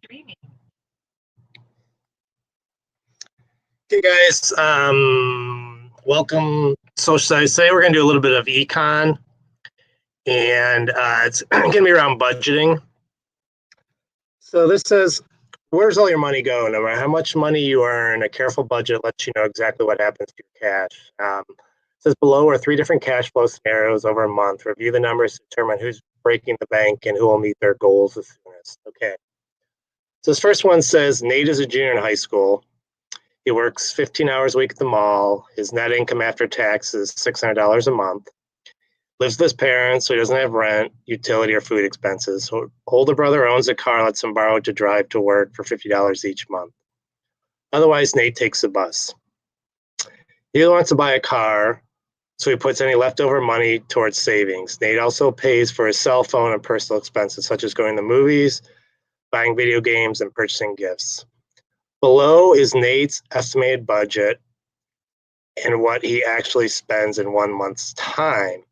streaming. Okay, guys, welcome Social Studies. Today we're going to do a little bit of econ, and it's going to be around budgeting. So this says, where's all your money go? No matter how much money you earn, a careful budget lets you know exactly what happens to your cash. It says below are 3 different cash flow scenarios over a month. Review the numbers to determine who's breaking the bank and who will meet their goals the soonest. Okay. So this first one says Nate is a junior in high school. He works 15 hours a week at the mall. His net income after tax is $600 a month. Lives with his parents, so he doesn't have rent, utility, or food expenses. So older brother owns a car, lets him borrow it to drive to work for $50 each month. Otherwise, Nate takes the bus. He wants to buy a car, so he puts any leftover money towards savings. Nate also pays for his cell phone and personal expenses, such as going to movies, buying video games, and purchasing gifts. Below is Nate's estimated budget and what he actually spends in 1 month's time.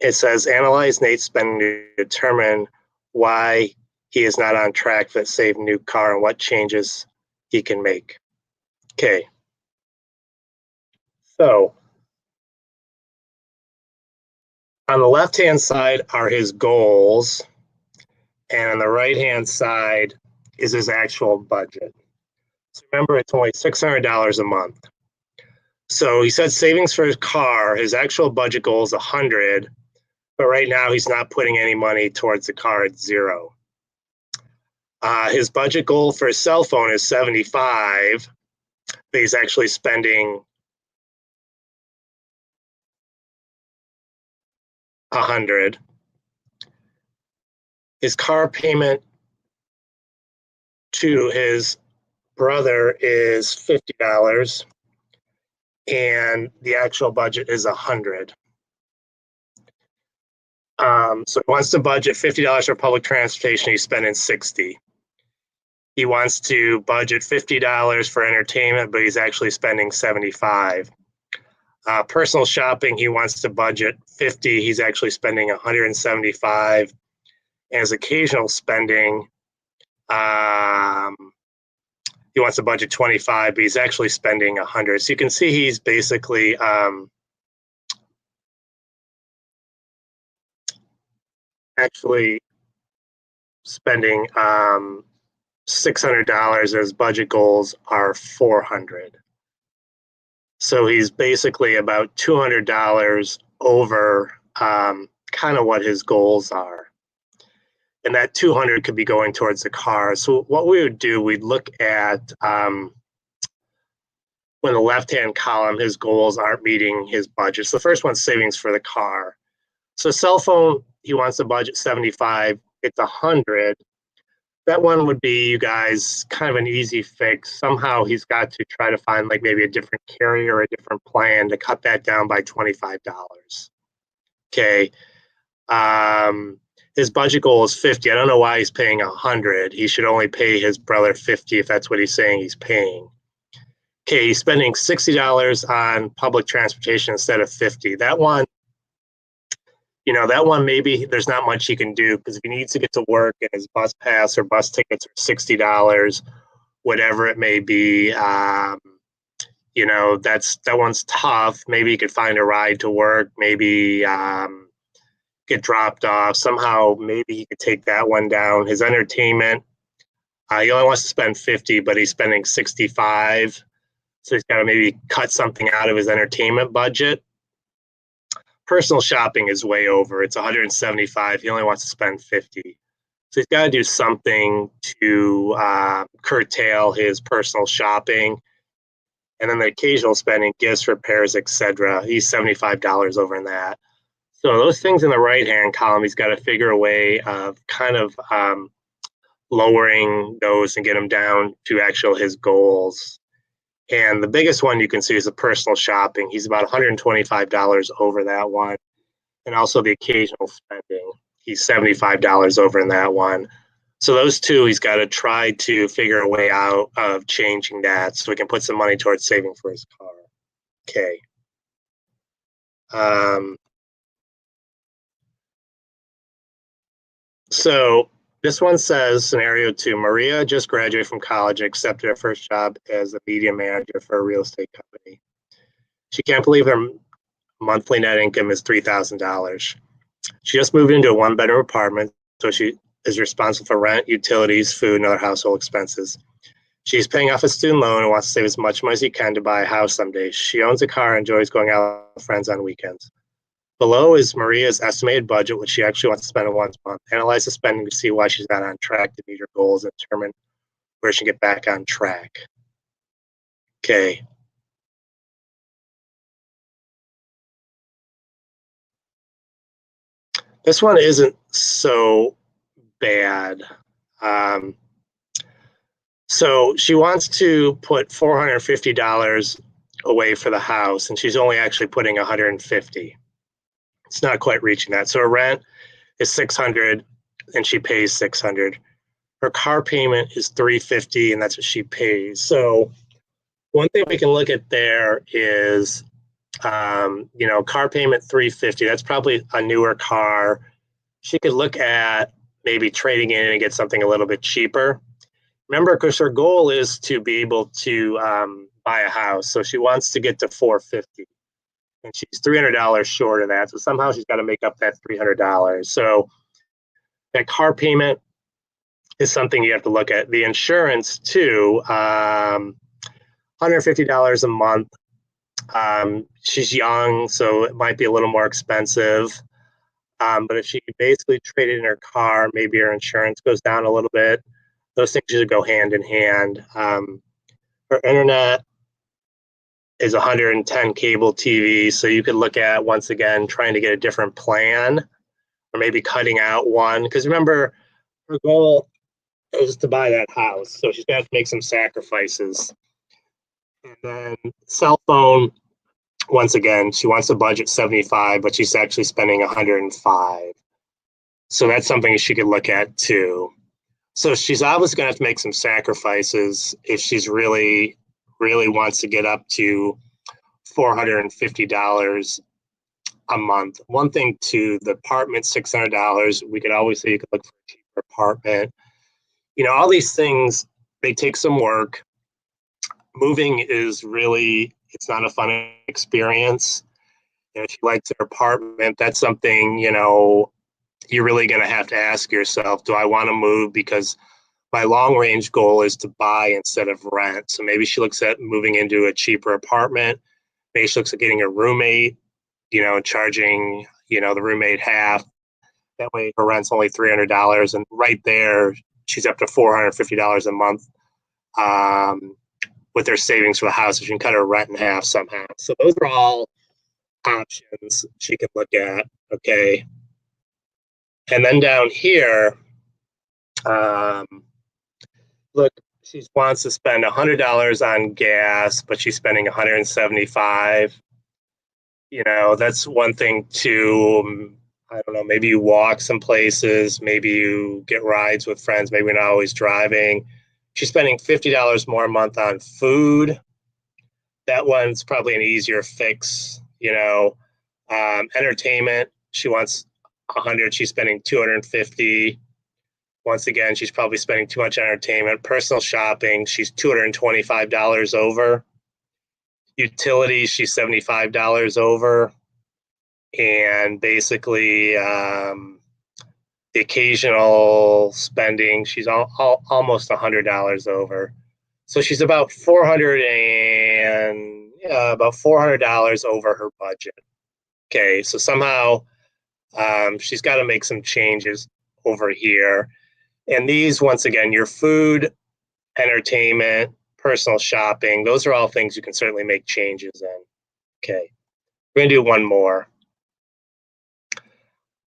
It says, analyze Nate's spending to determine why he is not on track for that save new car and what changes he can make. Okay. So on the left-hand side are his goals, and on the right-hand side is his actual budget. So remember, it's only $600 a month. So he said savings for his car, his actual budget goal is 100, but right now he's not putting any money towards the car at 0. His budget goal for his cell phone is 75, but he's actually spending 100. His car payment to his brother is $50, and the actual budget is 100. So he wants to budget $50 for public transportation. He's spending 60. He wants to budget $50 for entertainment, but he's actually spending 75. Personal shopping, he wants to budget 50. He's actually spending 175. And his occasional spending, he wants to budget 25, but he's actually spending 100. So you can see he's basically actually spending $600. His budget goals are 400. So he's basically about $200 over kind of what his goals are. And that 200 could be going towards the car. So what we would do, we'd look at when the left-hand column, his goals aren't meeting his budget. So the first one's savings for the car. So cell phone, he wants to budget 75. It's 100. That one would be, you guys, kind of an easy fix. Somehow he's got to try to find like maybe a different carrier or a different plan to cut that down by $25. Okay. His budget goal is 50. I don't know why he's paying 100. He should only pay his brother 50 if that's what he's saying he's paying. Okay, he's spending $60 on public transportation instead of 50. That one, that one maybe there's not much he can do, because if he needs to get to work and his bus pass or bus tickets are $60, whatever it may be, that one's tough. Maybe he could find a ride to work, maybe get dropped off. Somehow maybe he could take that one down. His entertainment, he only wants to spend 50, but he's spending 65. So he's got to maybe cut something out of his entertainment budget. Personal shopping is way over. It's 175. He only wants to spend 50. So he's got to do something to curtail his personal shopping. And then the occasional spending, gifts, repairs, etc. He's $75 over in that. So those things in the right-hand column, he's got to figure a way of kind of lowering those and get them down to actual his goals. And the biggest one you can see is the personal shopping. He's about $125 over that one. And also the occasional spending. He's $75 over in that one. So those two, he's got to try to figure a way out of changing that so he can put some money towards saving for his car. Okay. So This one says scenario 2, Maria just graduated from college and accepted her first job as a media manager for a real estate company. She can't believe her monthly net income is $3,000. She just moved into a one-bedroom apartment, so she is responsible for rent, utilities, food, and other household expenses. She's paying off a student loan and wants to save as much money as she can to buy a house someday. She owns a car and enjoys going out with friends on weekends. Below is Maria's estimated budget, which she actually wants to spend in 1 month. Analyze the spending to see why she's not on track to meet her goals and determine where she can get back on track. Okay. This one isn't so bad. So she wants to put $450 away for the house, and she's only actually putting $150. It's not quite reaching that. So her rent is $600, and she pays $600. Her car payment is $350, and that's what she pays. So one thing we can look at there is, car payment $350. That's probably a newer car. She could look at maybe trading in and get something a little bit cheaper. Remember, because her goal is to be able to buy a house, so she wants to get to $450, and she's $300 short of that. So somehow she's got to make up that $300. So that car payment is something you have to look at. The insurance too, $150 a month. She's young, so it might be a little more expensive. But if she basically traded in her car, maybe her insurance goes down a little bit. Those things usually go hand in hand. Her internet is 110 cable TV, so you could look at, once again, trying to get a different plan, or maybe cutting out one. Because remember, her goal is to buy that house, so she's going to have to make some sacrifices. And then cell phone, once again, she wants to budget 75, but she's actually spending 105. So that's something she could look at too. So she's obviously going to have to make some sacrifices if she's really wants to get up to $450 a month. One thing too, the apartment, $600. We could always say you could look for a cheaper apartment. All these things, they take some work. Moving is really, it's not a fun experience. If she likes her apartment, that's something, you're really going to have to ask yourself, do I want to move? Because my long range goal is to buy instead of rent. So maybe she looks at moving into a cheaper apartment. Maybe she looks at getting a roommate, charging, the roommate half. That way her rent's only $300. And right there, she's up to $450 a month with her savings for the house. She can cut her rent in half somehow. So those are all options she can look at. Okay. And then down here, look, she wants to spend $100 on gas, but she's spending $175. That's one thing too. I don't know, maybe you walk some places, maybe you get rides with friends, maybe you're not always driving. She's spending $50 more a month on food. That one's probably an easier fix. Entertainment, she wants 100, she's spending 250. Once again, she's probably spending too much on entertainment. Personal shopping, she's $225 over. Utilities, she's $75 over. And basically, the occasional spending, she's almost $100 over. So she's about $400 over her budget. Okay, so somehow she's got to make some changes over here. And these, once again, your food, entertainment, personal shopping, those are all things you can certainly make changes in. Okay, we're going to do one more.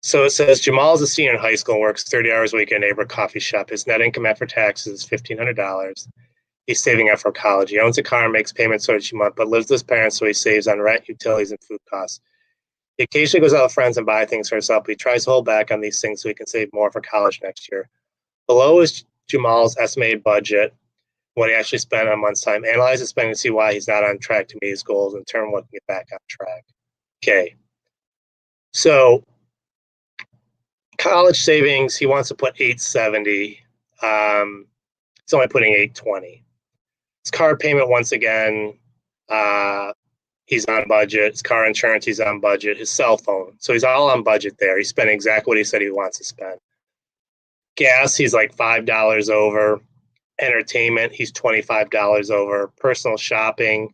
So it says Jamal is a senior in high school and works 30 hours a week at a neighborhood coffee shop. His net income after taxes is $1,500. He's saving up for college. He owns a car and makes payments each month, but lives with his parents, so he saves on rent, utilities, and food costs. He occasionally goes out with friends and buy things for himself, but he tries to hold back on these things so he can save more for college next year. Below is Jamal's estimated budget, what he actually spent on a month's time. Analyze his spending to see why he's not on track to meet his goals and determine what can get back on track. Okay. So College savings, he wants to put 870. He's only putting 820. His car payment, once again, uh, he's on budget. His car insurance, he's on budget. His cell phone, so he's all on budget there. He's spending exactly what he said he wants to spend. Gas, he's like $5 over. Entertainment, he's $25 over. Personal shopping,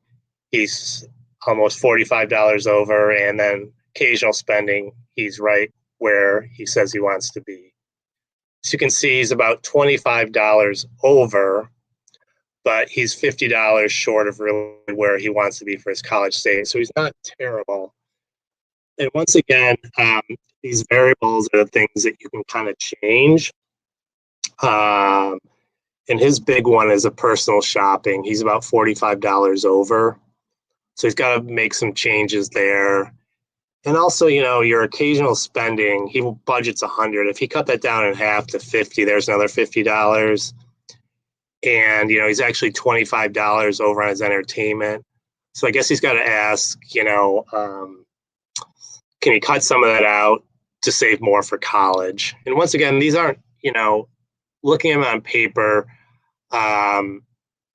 he's almost $45 over. And then occasional spending, he's right where he says he wants to be. So you can see he's about $25 over, but he's $50 short of really where he wants to be for his college savings. So he's not terrible. And once again, these variables are the things that you can kind of change. And his big one is a personal shopping. He's about $45 over. So he's got to make some changes there. And also, your occasional spending, he budgets 100. If he cut that down in half to 50, there's another $50. And, he's actually $25 over on his entertainment. So I guess he's got to ask, can he cut some of that out to save more for college? And once again, these aren't, looking at them on paper,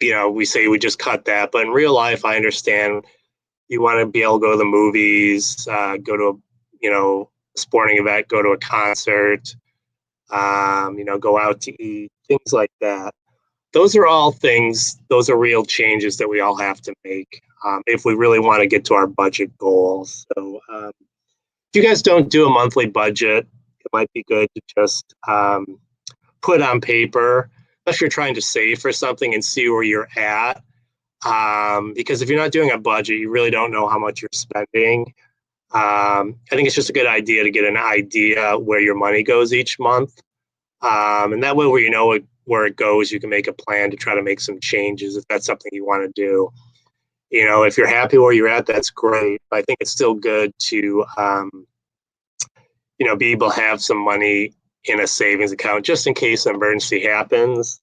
we say we just cut that. But in real life, I understand you want to be able to go to the movies, go to a sporting event, go to a concert, go out to eat, things like that. Those are all things, those are real changes that we all have to make if we really want to get to our budget goals. So if you guys don't do a monthly budget, it might be good to just put on paper, if you're trying to save for something, and see where you're at. Because if you're not doing a budget, you really don't know how much you're spending. I think it's just a good idea to get an idea where your money goes each month. And that way, where you know where it goes, you can make a plan to try to make some changes if that's something you want to do. If you're happy where you're at, that's great. But I think it's still good to, be able to have some money in a savings account just in case an emergency happens.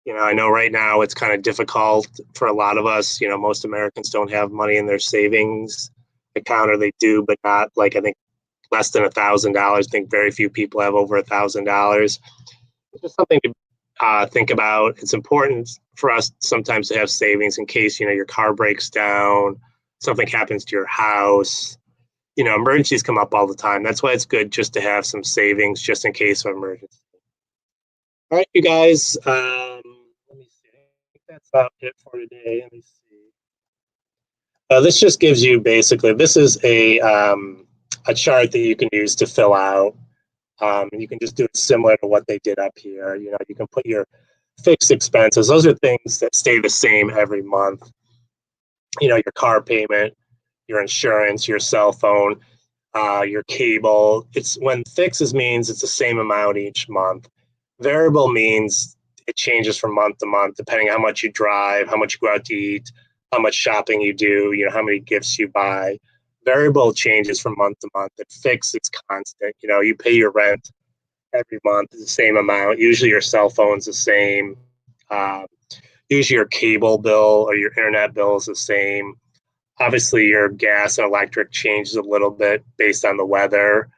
I know right now it's kind of difficult for a lot of us. Most Americans don't have money in their savings account, or they do, but not like, I think, less than $1,000. I think very few people have over $1,000. It's just something to think about. It's important for us sometimes to have savings in case, your car breaks down, something happens to your house. Emergencies come up all the time. That's why it's good just to have some savings just in case of emergency. All right, you guys. Let me see. I think that's about it for today. Let me see. This just gives you basically. This is a chart that you can use to fill out. You can just do it similar to what they did up here. You can put your fixed expenses. Those are things that stay the same every month. Your car payment, your insurance, your cell phone, your cable. It's when fixes means it's the same amount each month. Variable means it changes from month to month, depending on how much you drive, how much you go out to eat, how much shopping you do, how many gifts you buy. Variable changes from month to month. But fixed, it's constant. You pay your rent every month, the same amount. Usually your cell phone's the same. Usually your cable bill or your internet bill is the same. Obviously, your gas and electric changes a little bit based on the weather.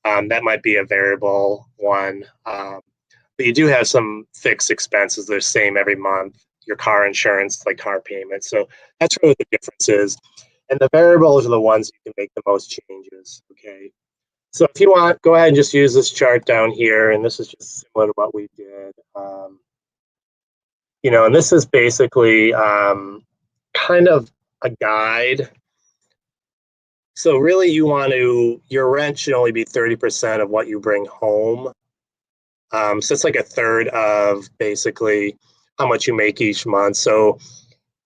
That might be a variable one. But you do have some fixed expenses. They're the same every month. Your car insurance, like car payments. So that's really what the difference is. And the variables are the ones you can make the most changes. Okay. So if you want, go ahead and just use this chart down here. And this is just similar to what we did. And this is basically kind of a guide. So really your rent should only be 30% of what you bring home. So it's like a third of basically how much you make each month. So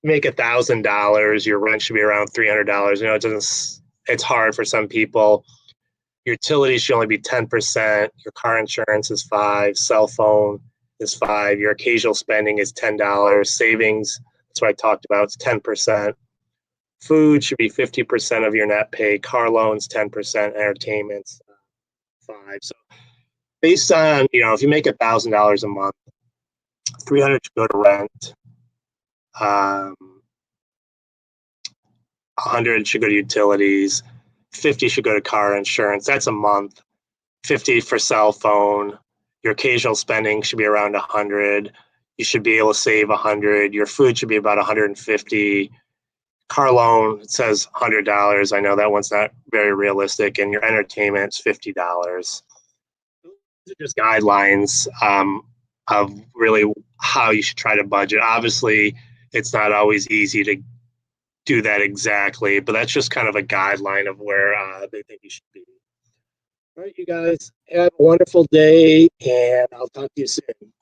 you make $1,000, your rent should be around $300. It's hard for some people. Your utilities should only be 10%. Your car insurance is $5. Cell phone is $5. Your occasional spending is $10. Savings, that's what I talked about, it's 10%. Food should be 50% of your net pay. Car loans, 10%. Entertainment's 5%. So based on, if you make $1,000 a month, 300 should go to rent. 100 should go to utilities. 50 should go to car insurance. That's a month. 50 for cell phone. Your occasional spending should be around 100. You should be able to save 100. Your food should be about 150. Car loan, it says $100. I know that one's not very realistic. And your entertainment's $50. These are just guidelines of really how you should try to budget. Obviously, it's not always easy to do that exactly, but that's just kind of a guideline of where they think you should be. All right, you guys, have a wonderful day, and I'll talk to you soon.